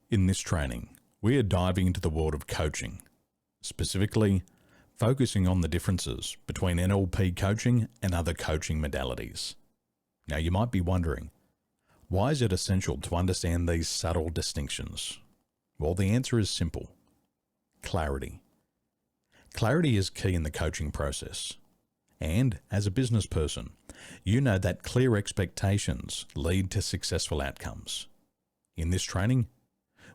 In this training, we are diving into the world of coaching, specifically focusing on the differences between NLP coaching and other coaching modalities. Now you might be wondering, why is it essential to understand these subtle distinctions? Well, the answer is simple. Clarity. Clarity is key in the coaching process. And as a business person, you know that clear expectations lead to successful outcomes. In this training,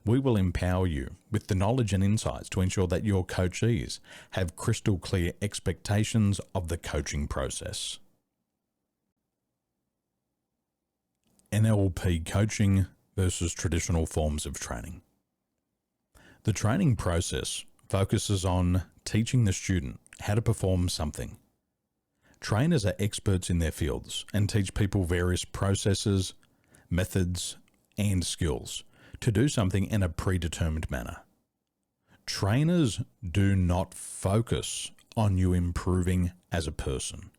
we will empower you with the knowledge and insights to ensure that your coachees have crystal clear expectations of the coaching process. NLP coaching versus traditional forms of training. The training process focuses on teaching the student how to perform something. Trainers are experts in their fields and teach people various processes, methods, and skills to do something in a predetermined manner. Trainers do not focus on you improving as a person.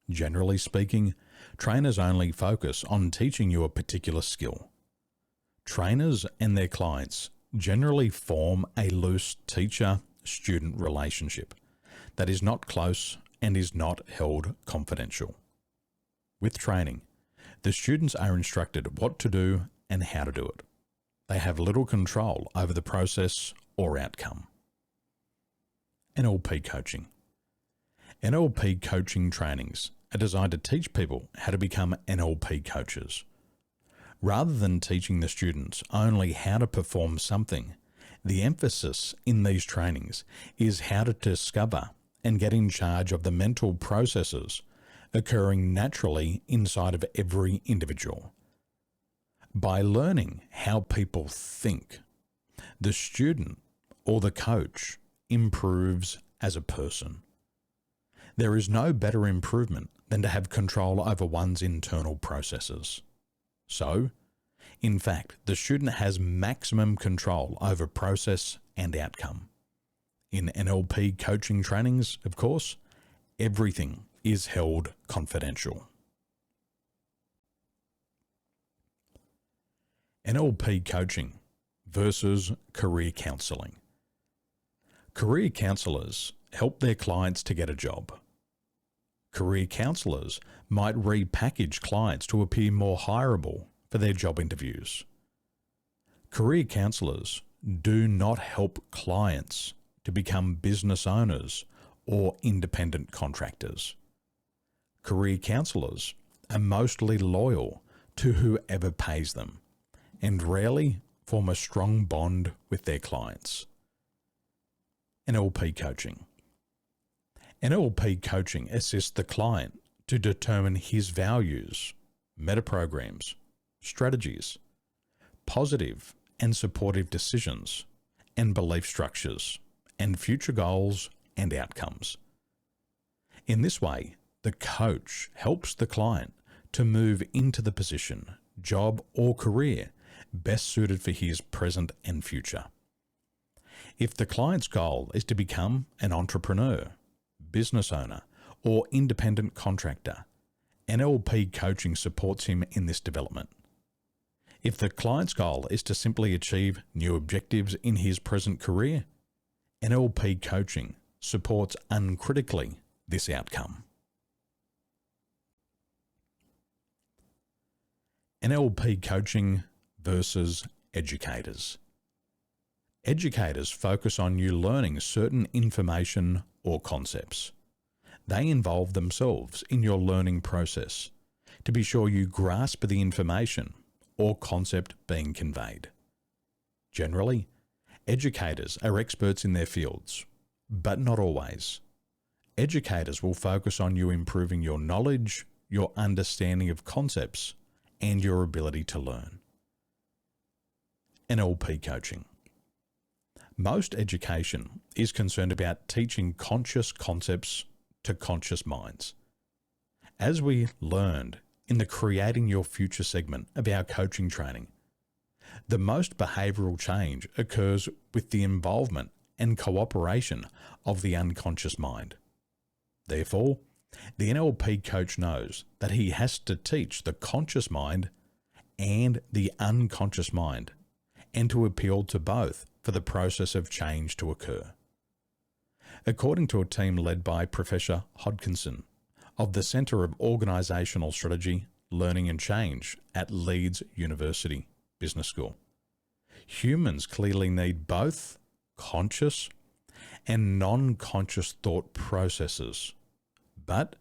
Generally speaking, trainers only focus on teaching you a particular skill. Trainers and their clients generally form a loose teacher-student relationship that is not close and is not held confidential. With training, the students are instructed what to do and how to do it. They have little control over the process or outcome. NLP coaching. NLP coaching trainings are designed to teach people how to become NLP coaches. Rather than teaching the students only how to perform something, the emphasis in these trainings is how to discover and get in charge of the mental processes occurring naturally inside of every individual. By learning how people think, the student or the coach improves as a person. There is no better improvement than to have control over one's internal processes. So, in fact, the student has maximum control over process and outcome. In NLP coaching trainings, of course, everything is held confidential. NLP coaching versus career counselling. Career counsellors help their clients to get a job. Career counsellors might repackage clients to appear more hireable for their job interviews. Career counsellors do not help clients to become business owners or independent contractors. Career counsellors are mostly loyal to whoever pays them and rarely form a strong bond with their clients. NLP coaching. NLP coaching assists the client to determine his values, metaprograms, strategies, positive and supportive decisions, and belief structures, and future goals and outcomes. In this way, the coach helps the client to move into the position, job, or career best suited for his present and future. If the client's goal is to become an entrepreneur, business owner, or independent contractor, NLP coaching supports him in this development. If the client's goal is to simply achieve new objectives in his present career, NLP coaching supports uncritically this outcome. NLP coaching versus educators. Educators focus on you learning certain information or concepts. They involve themselves in your learning process to be sure you grasp the information or concept being conveyed. Generally, educators are experts in their fields, but not always. Educators will focus on you improving your knowledge, your understanding of concepts, and your ability to learn. NLP coaching. Most education is concerned about teaching conscious concepts to conscious minds. As we learned in the Creating Your Future segment of our coaching training, the most behavioral change occurs with the involvement and cooperation of the unconscious mind. Therefore, the NLP coach knows that he has to teach the conscious mind and the unconscious mind and to appeal to both for the process of change to occur. According to a team led by Professor Hodkinson of the Centre of Organisational Strategy, Learning and Change at Leeds University Business School, humans clearly need both conscious and non-conscious thought processes, but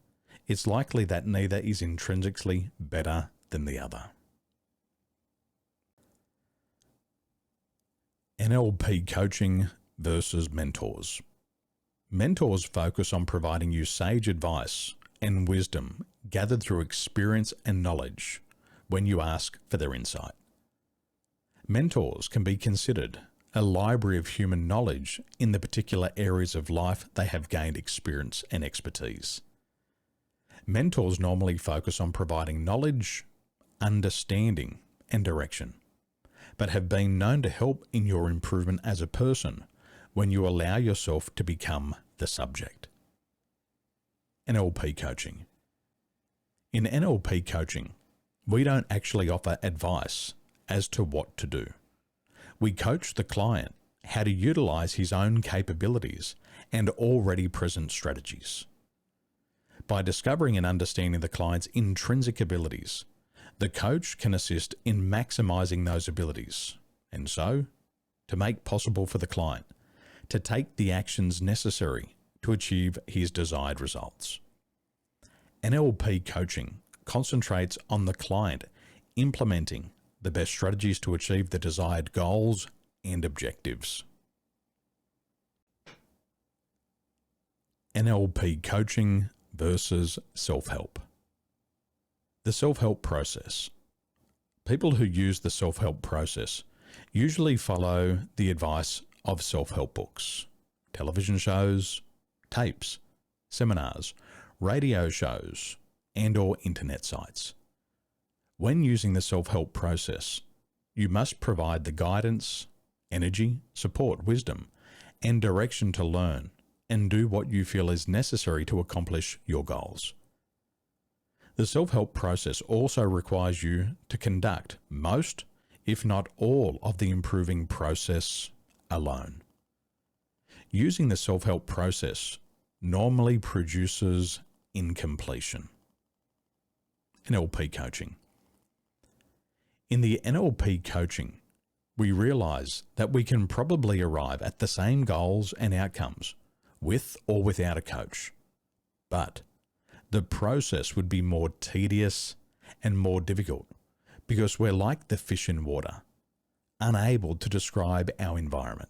it's likely that neither is intrinsically better than the other. NLP coaching versus mentors. Mentors focus on providing you sage advice and wisdom gathered through experience and knowledge when you ask for their insight. Mentors can be considered a library of human knowledge in the particular areas of life they have gained experience and expertise. Mentors normally focus on providing knowledge, understanding, and direction, but have been known to help in your improvement as a person when you allow yourself to become the subject. NLP coaching. In NLP coaching, we don't actually offer advice as to what to do. We coach the client how to utilize his own capabilities and already present strategies. By discovering and understanding the client's intrinsic abilities, the coach can assist in maximizing those abilities, and so, to make possible for the client to take the actions necessary to achieve his desired results. NLP coaching concentrates on the client implementing the best strategies to achieve the desired goals and objectives. NLP coaching versus self-help. The self-help process. People who use the self-help process usually follow the advice of self-help books, television shows, tapes, seminars, radio shows, and/or internet sites. When using the self-help process, you must provide the guidance, energy, support, wisdom, and direction to learn and do what you feel is necessary to accomplish your goals. The self-help process also requires you to conduct most, if not all, of the improving process alone. Using the self-help process normally produces incompletion. NLP coaching. In the NLP coaching, we realize that we can probably arrive at the same goals and outcomes with or without a coach, but the process would be more tedious and more difficult because we're like the fish in water, unable to describe our environment.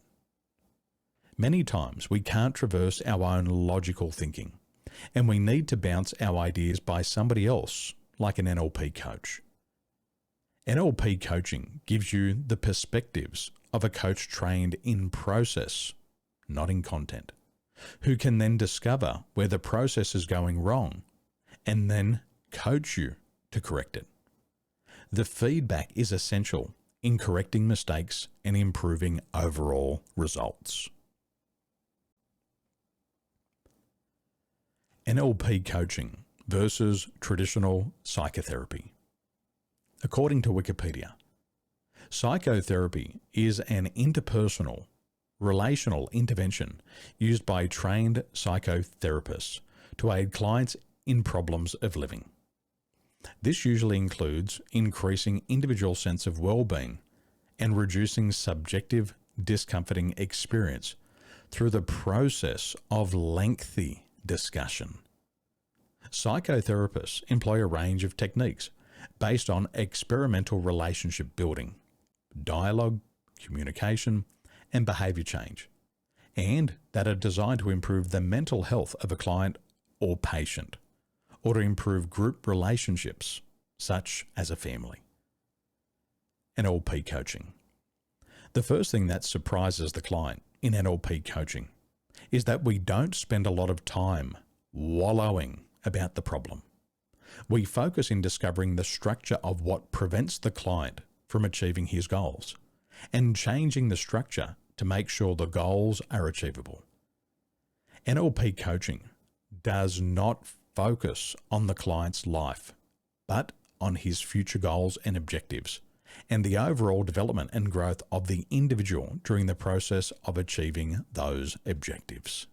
Many times we can't traverse our own logical thinking, and we need to bounce our ideas by somebody else, like an NLP coach. NLP coaching gives you the perspectives of a coach trained in process, not in content, who can then discover where the process is going wrong and then coach you to correct it. The feedback is essential in correcting mistakes and improving overall results. NLP coaching versus traditional psychotherapy. According to Wikipedia, psychotherapy is an interpersonal, relational intervention used by trained psychotherapists to aid clients in problems of living. This usually includes increasing individual sense of well-being and reducing subjective discomforting experience through the process of lengthy discussion. Psychotherapists employ a range of techniques based on experimental relationship building, dialogue, communication, and behavior change, and that are designed to improve the mental health of a client or patient, or to improve group relationships, such as a family. NLP coaching. The first thing that surprises the client in NLP coaching is that we don't spend a lot of time wallowing about the problem. We focus in discovering the structure of what prevents the client from achieving his goals and changing the structure to make sure the goals are achievable. NLP coaching does not focus on the client's life, but on his future goals and objectives, and the overall development and growth of the individual during the process of achieving those objectives.